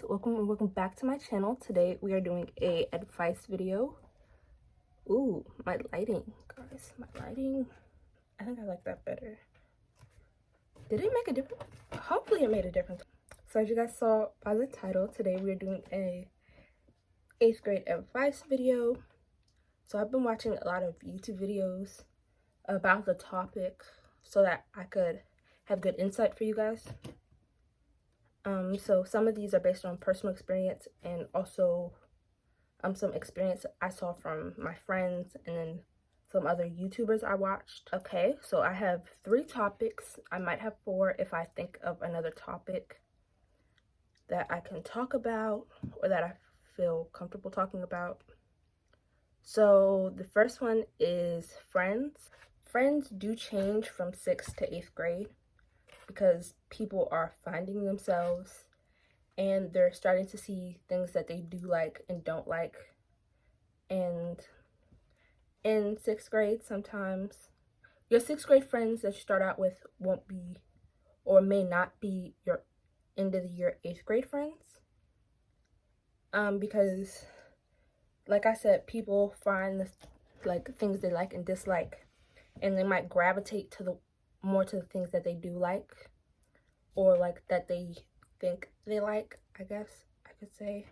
welcome back to my channel. Today we are doing a advice video. Ooh, my lighting, guys, my lighting. I think I like that better. Did it make a difference? Hopefully it made a difference. So as you guys saw by the title, today we are doing a 8th grade advice video. So I've been watching a lot of YouTube videos about the topic so that I could have good insight for you guys. So some of these are based on personal experience and also some experience I saw from my friends and then some other YouTubers I watched. Okay, so I have 3 topics. I might have 4 if I think of another topic that I can talk about or that I feel comfortable talking about. So the first one is friends. Friends do change from 6th to 8th grade because people are finding themselves and they're starting to see things that they do like and don't like. And in 6th grade, sometimes your 6th grade friends that you start out with won't be or may not be your end of the year 8th grade friends. Because like I said, people find like things they like and dislike, and they might gravitate to more to the things that they do like, or like that they think they like, I guess I could say.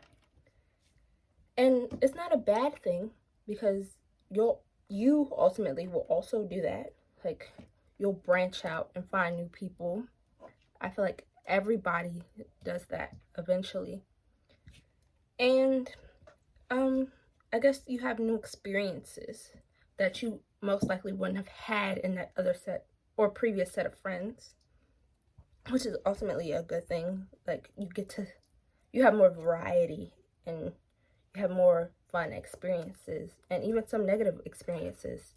And it's not a bad thing because you ultimately will also do that. Like, you'll branch out and find new people. I feel like everybody does that eventually. And I guess you have new experiences that you most likely wouldn't have had in that other set or previous set of friends, which is ultimately a good thing. Like, you have more variety and you have more fun experiences and even some negative experiences.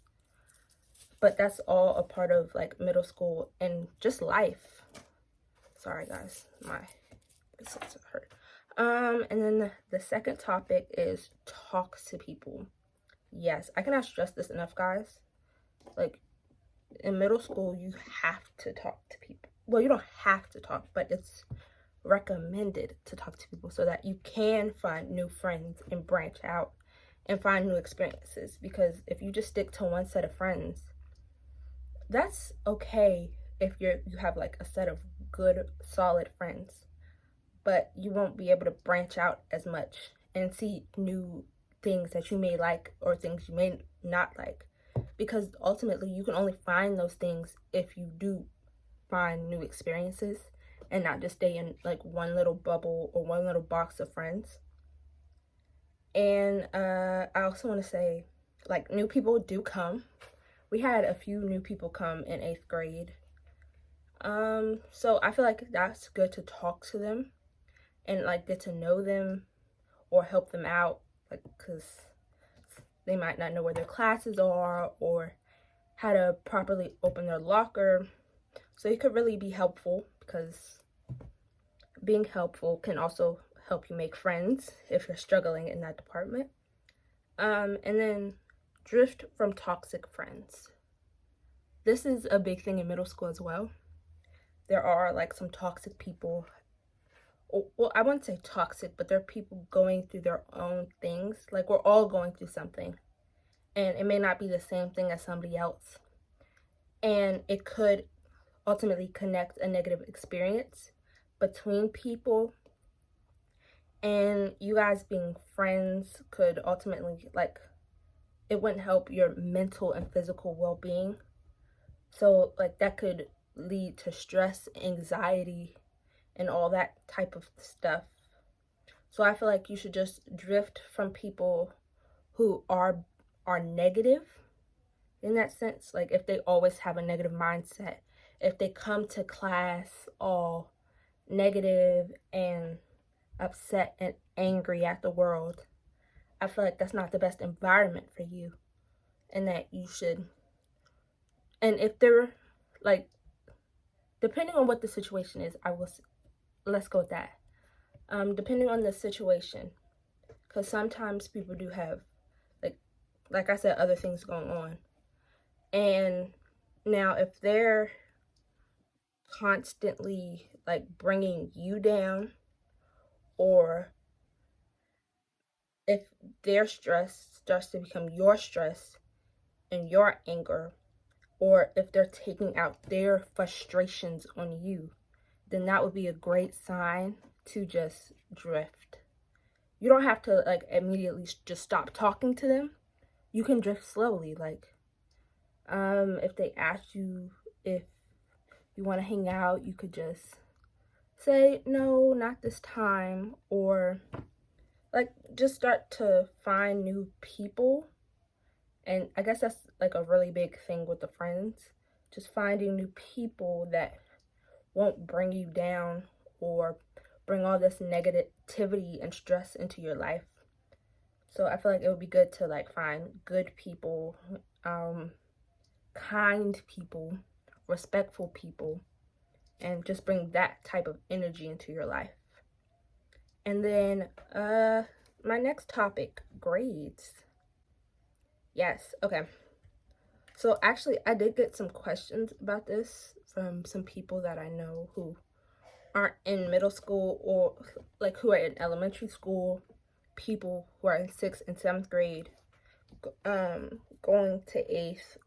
But that's all a part of like middle school and just life. Sorry guys, my wrists hurt. And then the second topic is talk to people. Yes, I cannot stress this enough, guys. Like, in middle school, you have to talk to people. Well, you don't have to talk, but it's recommended to talk to people so that you can find new friends and branch out and find new experiences. Because if you just stick to one set of friends, that's okay if you have like a set of good, solid friends, but you won't be able to branch out as much and see new things that you may like or things you may not like, because ultimately you can only find those things if you do find new experiences and not just stay in like one little bubble or one little box of friends. And I also want to say, like, new people do come. We had a few new people come in 8th grade. So I feel like that's good to talk to them and like get to know them or help them out, like, because they might not know where their classes are or how to properly open their locker. So it could really be helpful, because being helpful can also help you make friends if you're struggling in that department. And then drift from toxic friends. This is a big thing in middle school as well. There are like some toxic people. Well, I wouldn't say toxic, but there are people going through their own things. Like, we're all going through something, and it may not be the same thing as somebody else. And it could ultimately connect a negative experience between people, and you guys being friends could ultimately, like, it wouldn't help your mental and physical well-being. So like that could lead to stress, anxiety, and all that type of stuff. So I feel like you should just drift from people who are negative in that sense. Like, if they always have a negative mindset, if they come to class all negative and upset and angry at the world, I feel like that's not the best environment for you, and that you should, and if they're like, depending on what the situation is, let's go with that. Depending on the situation, because sometimes people do have, like I said, other things going on. And now if they're constantly like bringing you down or if their stress starts to become your stress and your anger, or if they're taking out their frustrations on you, then that would be a great sign to just drift. You don't have to like immediately just stop talking to them. You can drift slowly. Like, if they ask you if you want to hang out, you could just say no, not this time, or like just start to find new people. And I guess that's like a really big thing with the friends, just finding new people that won't bring you down or bring all this negativity and stress into your life. So I feel like it would be good to like find good people, kind people, respectful people, and just bring that type of energy into your life. And then my next topic, grades. Yes, okay. So actually I did get some questions about this from some people that I know who aren't in middle school, or like who are in elementary school, people who are in 6th and 7th grade, going to 8th,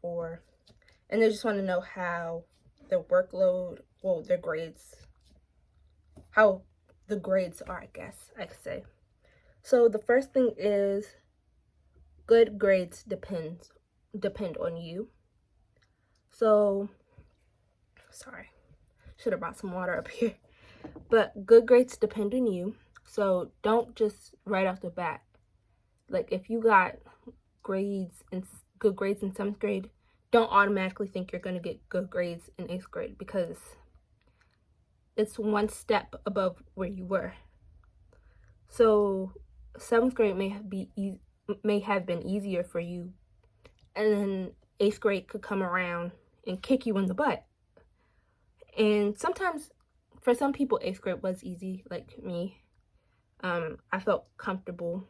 and they just want to know how their workload, well, their grades, how the grades are, I guess I could say. So the first thing is good grades depend on you. So, sorry, should have brought some water up here. But good grades depend on you. So don't just right off the bat, like if you got good grades in 7th grade, don't automatically think you're going to get good grades in 8th grade, because it's one step above where you were. So 7th grade may have been easier for you, and then 8th grade could come around and kick you in the butt. And sometimes for some people 8th grade was easy, like me. I felt comfortable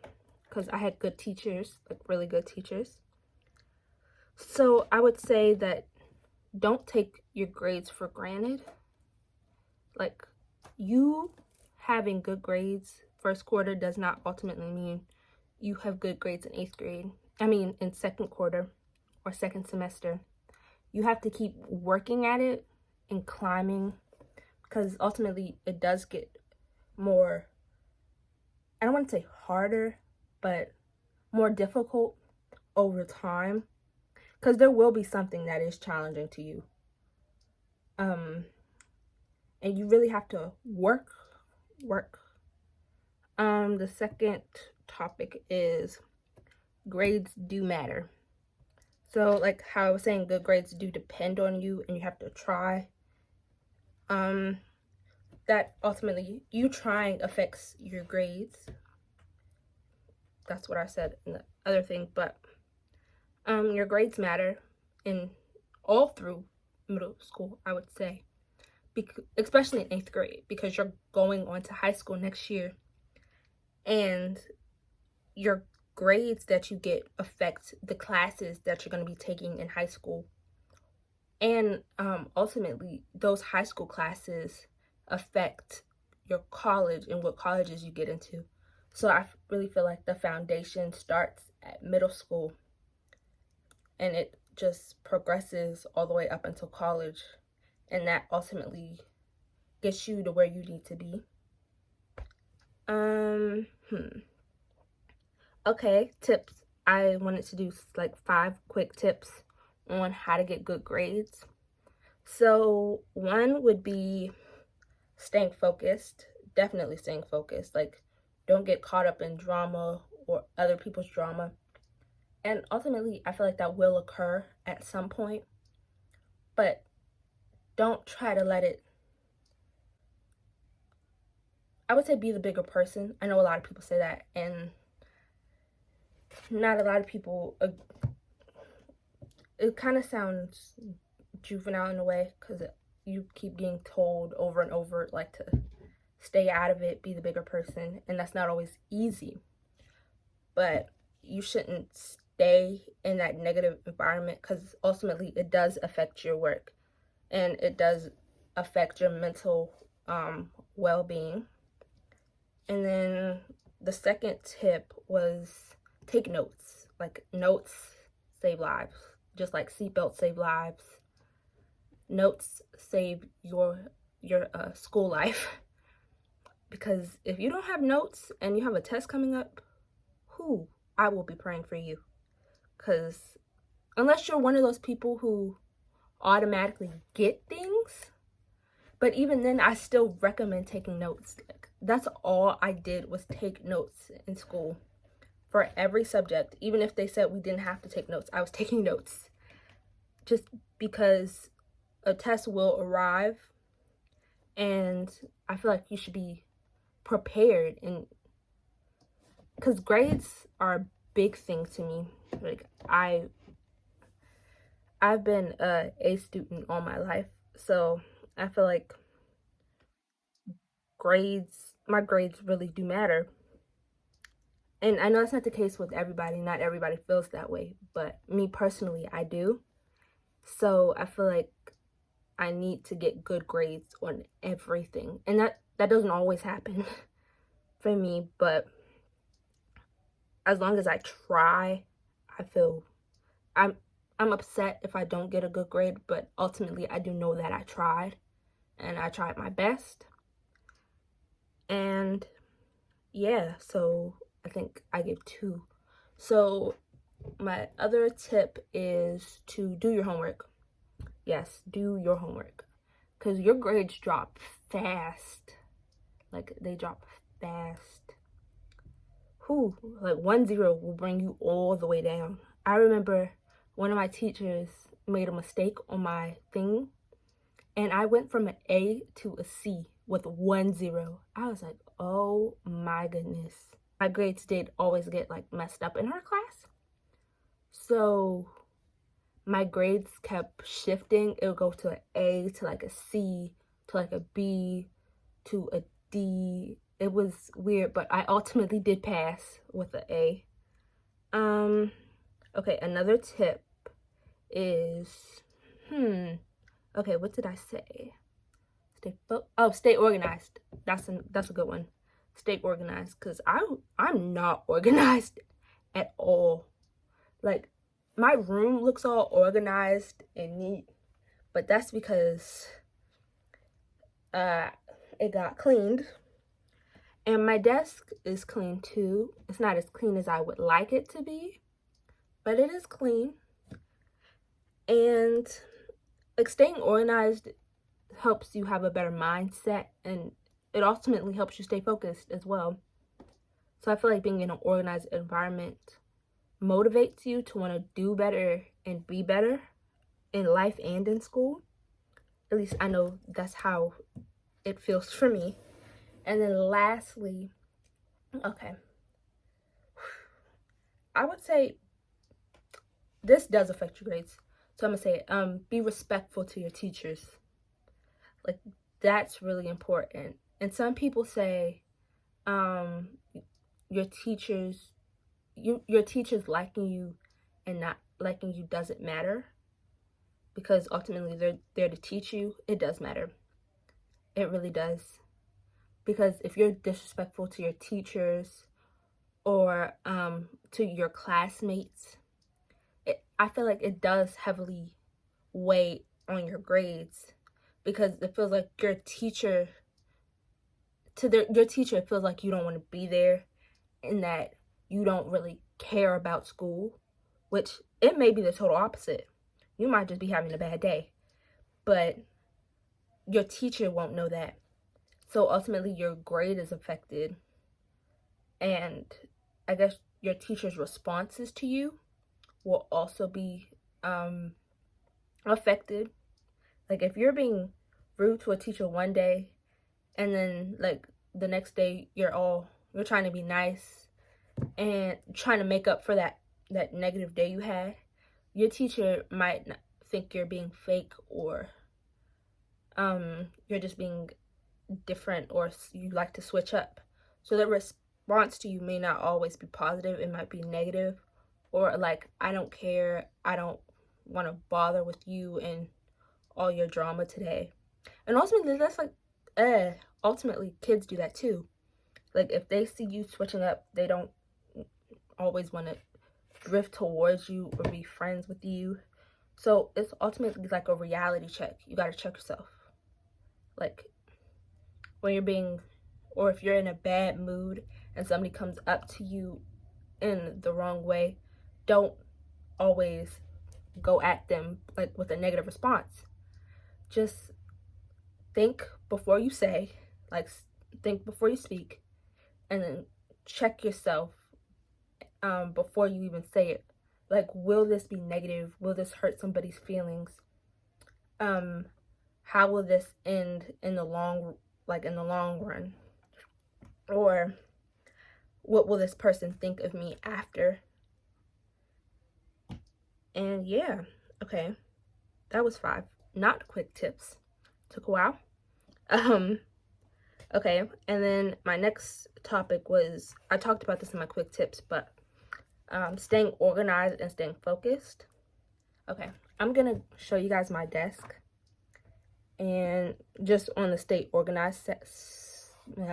because I had good teachers, like really good teachers. So I would say that don't take your grades for granted. Like, you having good grades first quarter does not ultimately mean you have good grades in 8th grade. I mean, in 2nd quarter or 2nd semester. You have to keep working at it and climbing, because ultimately it does get more, I don't want to say harder, but more difficult over time, because there will be something that is challenging to you. And you really have to work. The second topic is grades do matter. So like how I was saying, good grades do depend on you and you have to try. That ultimately, you trying affects your grades. That's what I said in the other thing, but your grades matter in all through middle school, I would say. Especially in 8th grade, because you're going on to high school next year, and your grades that you get affect the classes that you're going to be taking in high school, and ultimately those high school classes affect your college and what colleges you get into. So I really feel like the foundation starts at middle school and it just progresses all the way up until college, and that ultimately gets you to where you need to be. Okay, tips. I wanted to do like 5 quick tips on how to get good grades. So one would be staying focused. Definitely staying focused. Like, don't get caught up in drama or other people's drama. And ultimately, I feel like that will occur at some point, but don't try to let it, I would say, be the bigger person. I know a lot of people say that, and not a lot of people, it kind of sounds juvenile in a way, because you keep getting told over and over, like, to stay out of it, be the bigger person, and that's not always easy. But you shouldn't stay in that negative environment, because ultimately it does affect your work and it does affect your mental well-being. And then the second tip was take notes. Like, notes save lives. Just like seatbelts save lives. Notes save your school life. Because if you don't have notes and you have a test coming up, I will be praying for you. Because unless you're one of those people who automatically get things, but even then, I still recommend taking notes. Like, that's all I did was take notes in school for every subject. Even if they said we didn't have to take notes, I was taking notes. Just because a test will arrive, and I feel like you should be prepared. And because grades are a big thing to me. Like, I've been a A student all my life, so I feel like my grades really do matter. And I know that's not the case with everybody. Not everybody feels that way, but me personally, I do. So I feel like I need to get good grades on everything. And that doesn't always happen for me, but as long as I try, I feel I'm upset if I don't get a good grade, but ultimately I do know that I tried and I tried my best. And yeah, so I think I give 2. So my other tip is to do your homework. Yes, do your homework. Because your grades drop fast. Like, they drop fast. Like 1-0 will bring you all the way down. I remember one of my teachers made a mistake on my thing, and I went from an A to a C with 1-0. I was like, oh my goodness. My grades did always get like messed up in her class. So my grades kept shifting. It would go to an A, to like a C, to like a B, to a D. It was weird, but I ultimately did pass with an A. Okay, another tip is, okay, what did I say? Stay organized. That's a good one. Stay organized, because I'm not organized at all. Like, my room looks all organized and neat, but that's because it got cleaned. And my desk is clean too. It's not as clean as I would like it to be, but it is clean. And like, staying organized helps you have a better mindset, and it ultimately helps you stay focused as well. So I feel like being in an organized environment motivates you to want to do better and be better in life and in school. At least I know that's how it feels for me. And then lastly, okay, I would say this does affect your grades. So I'm gonna say, be respectful to your teachers. Like, that's really important. And some people say, your teachers liking you and not liking you doesn't matter, because ultimately they're there to teach you. It does matter. It really does. Because if you're disrespectful to your teachers or to your classmates, I feel like it does heavily weigh on your grades, because it feels like your teacher feels like you don't want to be there, and that you don't really care about school, which it may be the total opposite. You might just be having a bad day, but your teacher won't know that. So ultimately your grade is affected, and I guess your teacher's responses to you will also be affected. Like, if you're being rude to a teacher one day, and then like the next day you're trying to be nice and trying to make up for that negative day you had, your teacher might think you're being fake, or you're just being different, or you like to switch up. So the response to you may not always be positive. It might be negative, or like, I don't care, I don't want to bother with you and all your drama today. And ultimately, that's like, ultimately kids do that too. Like, if they see you switching up, they don't always want to drift towards you or be friends with you. So it's ultimately like a reality check. You got to check yourself. Like, when you're being, or if you're in a bad mood and somebody comes up to you in the wrong way, don't always go at them like with a negative response. Just think before you say, like, think before you speak, and then check yourself before you even say it. Like, will this be negative? Will this hurt somebody's feelings? How will this end in the long run? Or what will this person think of me after? And yeah, okay, that was 5. Not quick tips. Took a while. Okay, and then my next topic was, I talked about this in my quick tips, but staying organized and staying focused. Okay, I'm gonna show you guys my desk, and just on the stay organized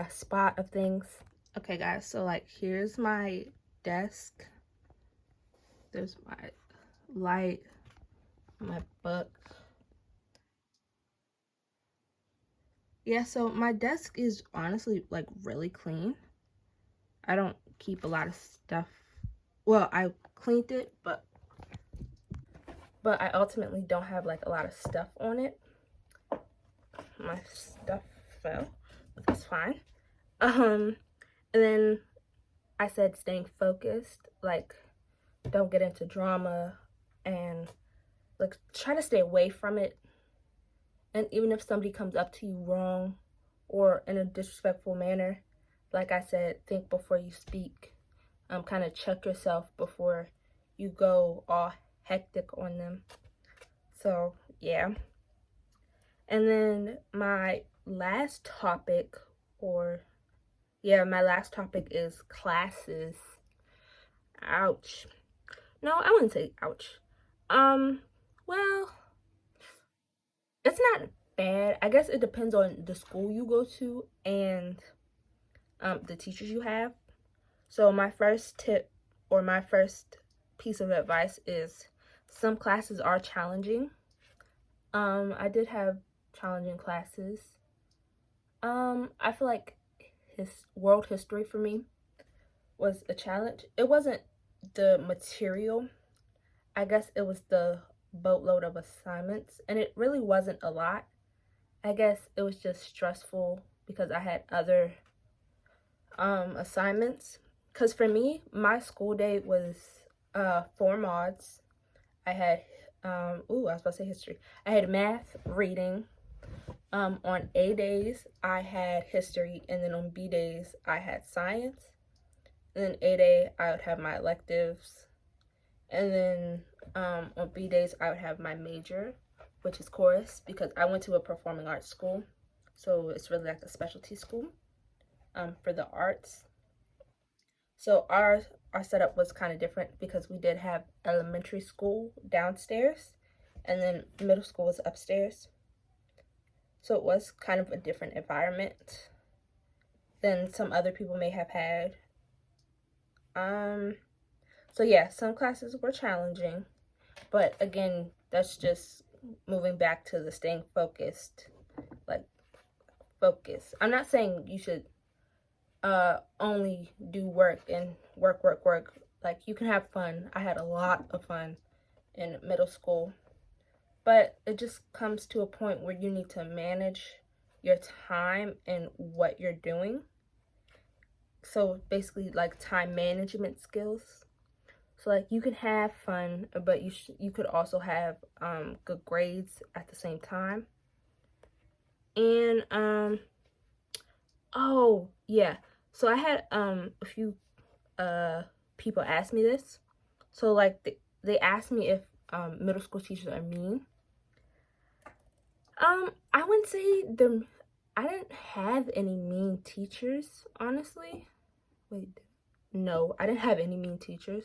spot of things. Okay guys, so like here's my desk. There's my light, my book. Yeah, so my desk is honestly like really clean. I don't keep a lot of stuff. Well, I cleaned it, but I ultimately don't have like a lot of stuff on it. My stuff fell, but that's fine. And then I said staying focused, like don't get into drama, and like try to stay away from it. And even if somebody comes up to you wrong or in a disrespectful manner, like I said, think before you speak. Kind of check yourself before you go all hectic on them. So yeah. And then my last topic, my last topic is classes. Ouch. No, I wouldn't say ouch. Well, it's not bad. I guess it depends on the school you go to and the teachers you have. So my first tip, or my first piece of advice, is some classes are challenging. I did have challenging classes. I feel like world history for me was a challenge. It wasn't the material. I guess it was the boatload of assignments, and it really wasn't a lot. I guess it was just stressful because I had other assignments. Because for me, my school day was 4 mods. I had I was about to say history. I had math, reading. On A days, I had history, and then on B days, I had science. And then A day, I would have my electives. And then on B days, I would have my major, which is chorus, because I went to a performing arts school. So it's really like a specialty school for the arts. So our setup was kind of different because we did have elementary school downstairs, and then middle school was upstairs. So it was kind of a different environment than some other people may have had. So yeah, some classes were challenging, but again, that's just moving back to the staying focused, like focus. I'm not saying you should only do work and work. Like, you can have fun. I had a lot of fun in middle school, but it just comes to a point where you need to manage your time and what you're doing. So basically, like, time management skills. So like, you can have fun, but you could also have good grades at the same time. And oh yeah, so I had a few people ask me this. So like, they asked me if middle school teachers are mean. I wouldn't say I didn't have any mean teachers, honestly. Wait, no, I didn't have any mean teachers.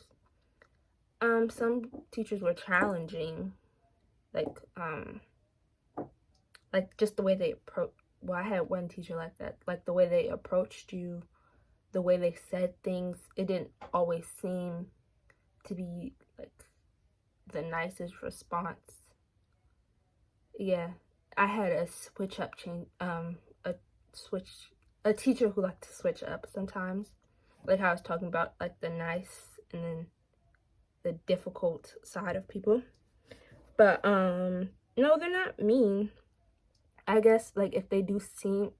Some teachers were challenging, like just the way they approach. Well, I had one teacher like that, like the way they approached you, the way they said things, it didn't always seem to be like the nicest response. Yeah, I had a switch up change, a teacher who liked to switch up sometimes, like how I was talking about, like the nice and then the difficult side of people. But no, they're not mean. I guess like if they do see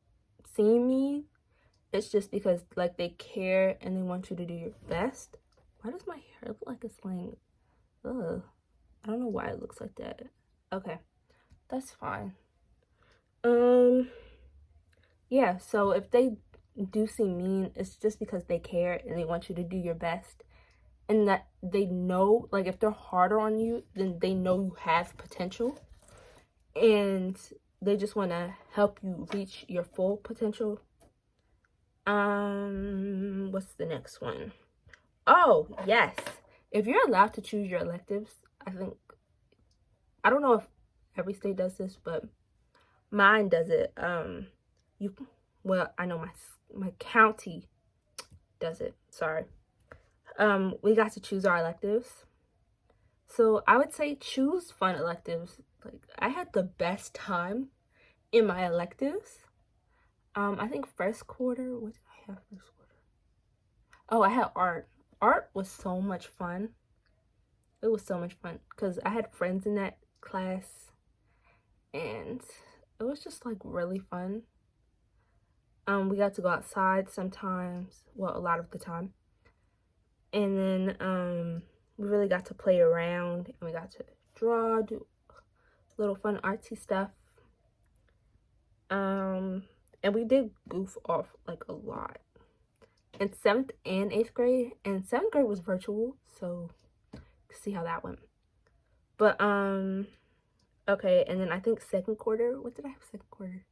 me, it's just because like they care and they want you to do your best. Why does my hair look like it's laying? Ugh, I don't know why it looks like that. Okay, that's fine. Yeah, so if they do seem mean, it's just because they care and they want you to do your best. And that they know, like, if they're harder on you, then they know you have potential. And they just want to help you reach your full potential. What's the next one? Oh, yes. If you're allowed to choose your electives, I don't know if every state does this, but mine does it. Well, I know my county does it. Sorry. We got to choose our electives. So I would say choose fun electives. Like, I had the best time in my electives. I think first quarter, what did I have first quarter? Oh, I had art. Art was so much fun. It was so much fun because I had friends in that class and it was just like really fun. We got to go outside sometimes, well, a lot of the time. And then we really got to play around and we got to draw, do little fun artsy stuff. And we did goof off like a lot in 7th and 8th grade, and 7th grade was virtual, so see how that went. But okay, and then I think second quarter, what did I have second quarter?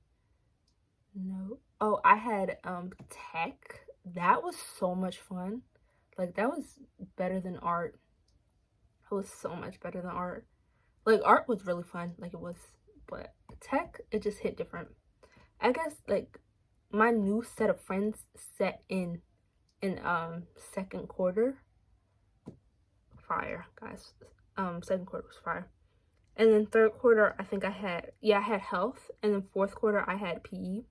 No. Oh, I had tech. That was so much fun. Like, that was better than art. It was so much better than art. Like, art was really fun, like it was, but tech, it just hit different. I guess like my new set of friends set in second quarter. Fire, guys. Second quarter was fire. And then third quarter, I think I had health, and then fourth quarter I had PE,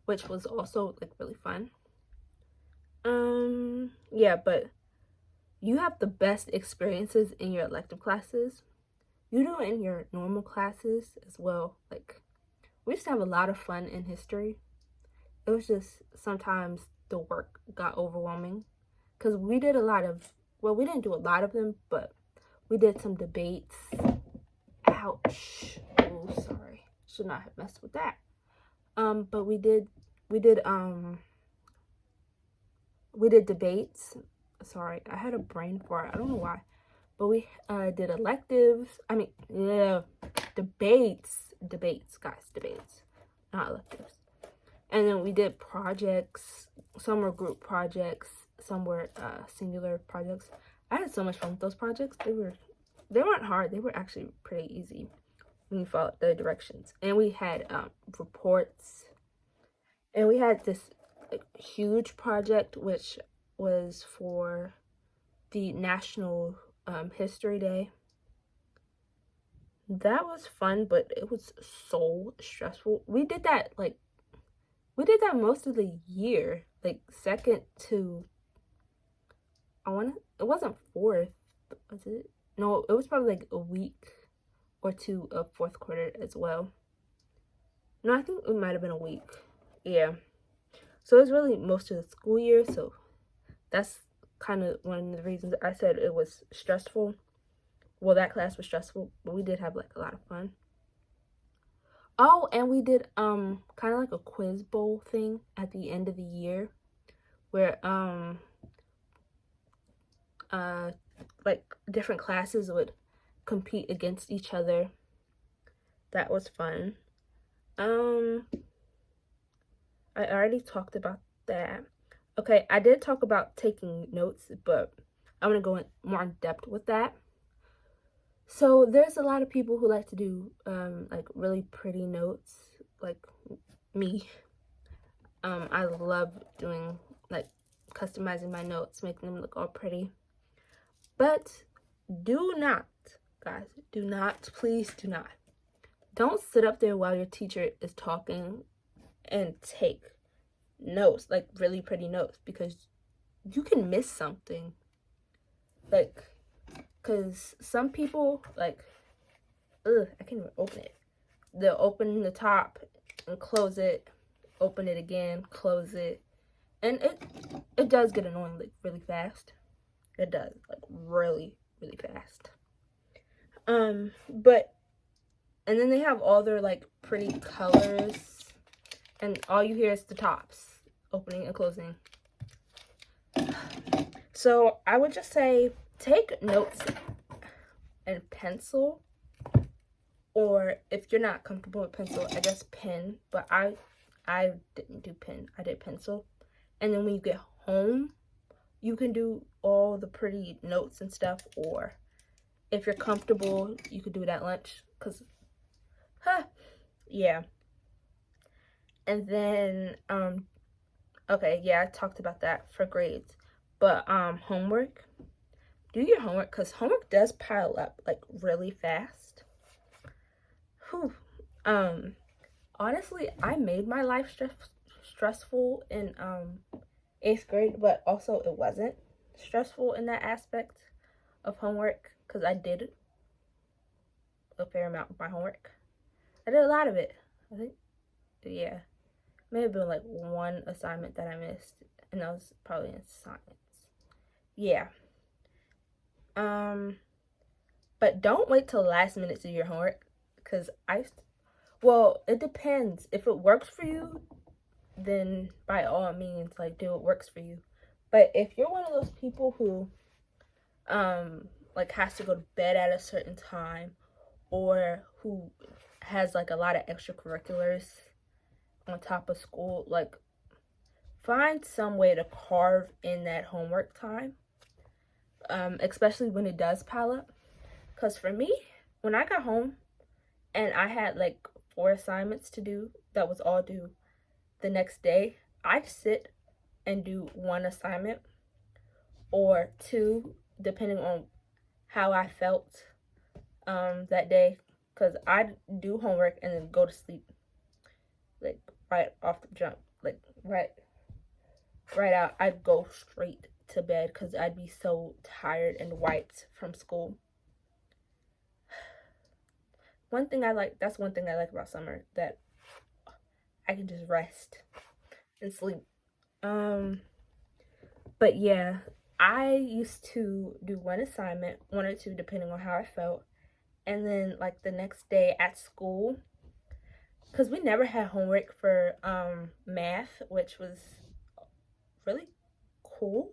which was also like really fun. Yeah, but you have the best experiences in your elective classes. You do it in your normal classes as well. Like, we used to have a lot of fun in history. It was just sometimes the work got overwhelming because we did a lot of, well, we didn't do a lot of them, but we did some debates. Ouch. Oh, sorry. Should not have messed with that. But we did debates. Sorry, I had a brain fart. I don't know why. But we did electives. I mean, yeah, debates, guys, debates, not electives. And then we did projects. Some were group projects, some were singular projects. I had so much fun with those projects. They weren't hard. They were actually pretty easy when you followed the directions. And we had reports. And we had this huge project, which was for the National History Day. That was fun, but it was so stressful. We did that most of the year, like second to, it wasn't fourth, was it? No, it was probably like a week or two of fourth quarter as well. No, I think it might have been a week. Yeah. So it was really most of the school year, so that's kind of one of the reasons I said it was stressful. Well, that class was stressful, but we did have like a lot of fun. Oh, and we did kind of like a quiz bowl thing at the end of the year where like different classes would compete against each other. That was fun. I already talked about that. Okay, I did talk about taking notes, but I'm gonna go in more in depth with that. So there's a lot of people who like to do like really pretty notes, like me. I love doing like customizing my notes, making them look all pretty. But do not, guys, do not, please do not. Don't sit up there while your teacher is talking and take notes, like really pretty notes, because you can miss something. Like, because some people, like, I can't even open it. They'll open the top and close it, open it again, close it. And it does get annoying, like, really fast. It does, like, really, really fast. But, and then they have all their, like, pretty colors. And all you hear is the tops, opening and closing. So I would just say, take notes and pencil. Or if you're not comfortable with pencil, I guess pen. But I didn't do pen. I did pencil. And then when you get home, you can do all the pretty notes and stuff. Or if you're comfortable, you could do it at lunch. Because, yeah. And then, okay, yeah, I talked about that for grades. But, homework. Do your homework, because homework does pile up, like, really fast. Whew. Honestly, I made my life stressful in, 8th grade, but also it wasn't stressful in that aspect of homework, because I did a fair amount of my homework. I did a lot of it, I think, yeah. May have been, like, one assignment that I missed, and that was probably in science. Yeah. But don't wait till the last minute to do your homework, because well, it depends. If it works for you, then by all means, like, do what works for you. But if you're one of those people who, like, has to go to bed at a certain time, or who has, like, a lot of extracurriculars on top of school, like, find some way to carve in that homework time, especially when it does pile up. Because for me, when I got home and I had, like, 4 assignments to do that was all due the next day, I'd sit and do 1 assignment or 2, depending on how I felt that day. Because I'd do homework and then go to sleep, like, right off the jump, like, right out. I'd go straight to bed because I'd be so tired and wiped from school. That's one thing I like about summer, that I can just rest and sleep. But yeah, I used to do 1 assignment, 1 or 2, depending on how I felt. And then, like, the next day at school, because we never had homework for math, which was really cool.